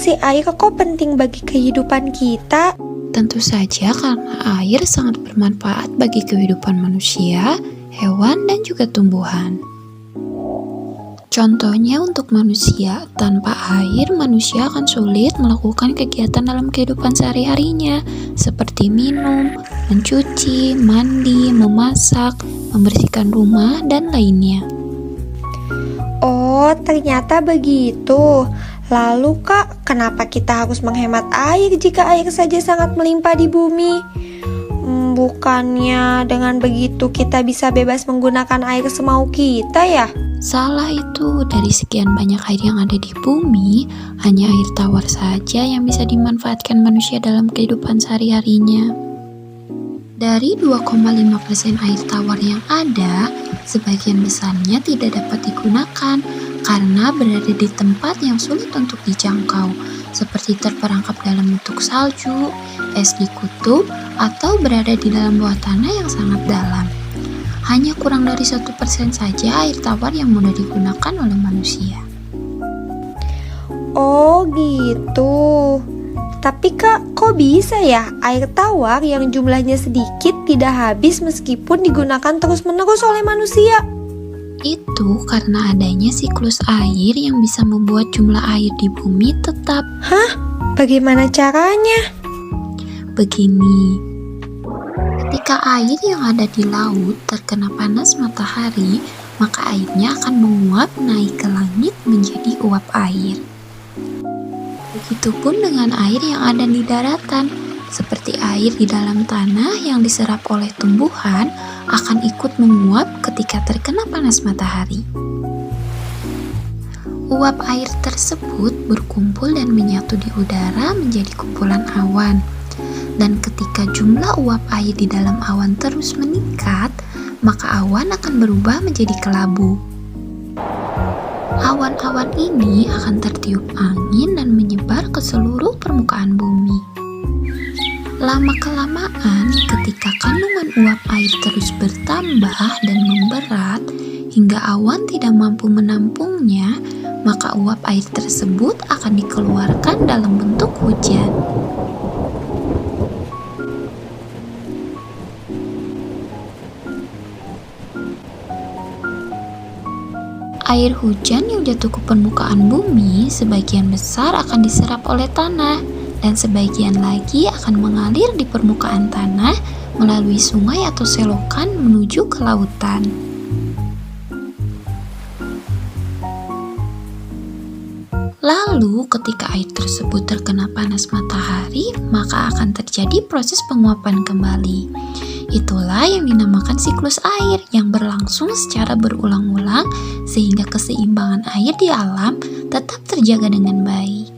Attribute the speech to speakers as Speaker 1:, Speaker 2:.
Speaker 1: sih air kok penting bagi kehidupan kita?
Speaker 2: Tentu saja karena air sangat bermanfaat bagi kehidupan manusia, hewan, dan juga tumbuhan. Contohnya untuk manusia, tanpa air manusia akan sulit melakukan kegiatan dalam kehidupan sehari-harinya, seperti minum, mencuci, mandi, memasak, membersihkan rumah, dan lainnya.
Speaker 1: Oh, ternyata begitu. Lalu Kak, kenapa kita harus menghemat air jika air saja sangat melimpah di bumi? Bukannya dengan begitu kita bisa bebas menggunakan air semau kita ya?
Speaker 2: Salah itu, dari sekian banyak air yang ada di bumi, hanya air tawar saja yang bisa dimanfaatkan manusia dalam kehidupan sehari-harinya. Dari 2,5% air tawar yang ada, sebagian besarnya tidak dapat digunakan karena berada di tempat yang sulit untuk dijangkau, seperti terperangkap dalam bentuk salju, es di kutub, atau berada di dalam bawah tanah yang sangat dalam. Hanya kurang dari 1% saja air tawar yang mudah digunakan oleh manusia.
Speaker 1: Oh gitu. Tapi Kak, kok bisa ya air tawar yang jumlahnya sedikit tidak habis meskipun digunakan terus-menerus oleh manusia?
Speaker 2: Itu karena adanya siklus air yang bisa membuat jumlah air di bumi tetap.
Speaker 1: Hah? Bagaimana caranya?
Speaker 2: Begini, ketika air yang ada di laut terkena panas matahari, maka airnya akan menguap naik ke langit menjadi uap air. Begitupun dengan air yang ada di daratan, seperti air di dalam tanah yang diserap oleh tumbuhan akan ikut menguap ketika terkena panas matahari. Uap air tersebut berkumpul dan menyatu di udara menjadi kumpulan awan. Dan ketika jumlah uap air di dalam awan terus meningkat, maka awan akan berubah menjadi kelabu. Awan-awan ini akan tertiup angin dan menyebar ke seluruh permukaan bumi. Lama-kelamaan, ketika kandungan uap air terus bertambah dan memberat hingga awan tidak mampu menampungnya, maka uap air tersebut akan dikeluarkan dalam bentuk hujan. Air hujan yang jatuh ke permukaan bumi sebagian besar akan diserap oleh tanah dan sebagian lagi akan mengalir di permukaan tanah melalui sungai atau selokan menuju ke lautan. Lalu ketika air tersebut terkena panas matahari, maka akan terjadi proses penguapan kembali. Itulah yang dinamakan siklus air yang berlangsung secara berulang-ulang sehingga keseimbangan air di alam tetap terjaga dengan baik.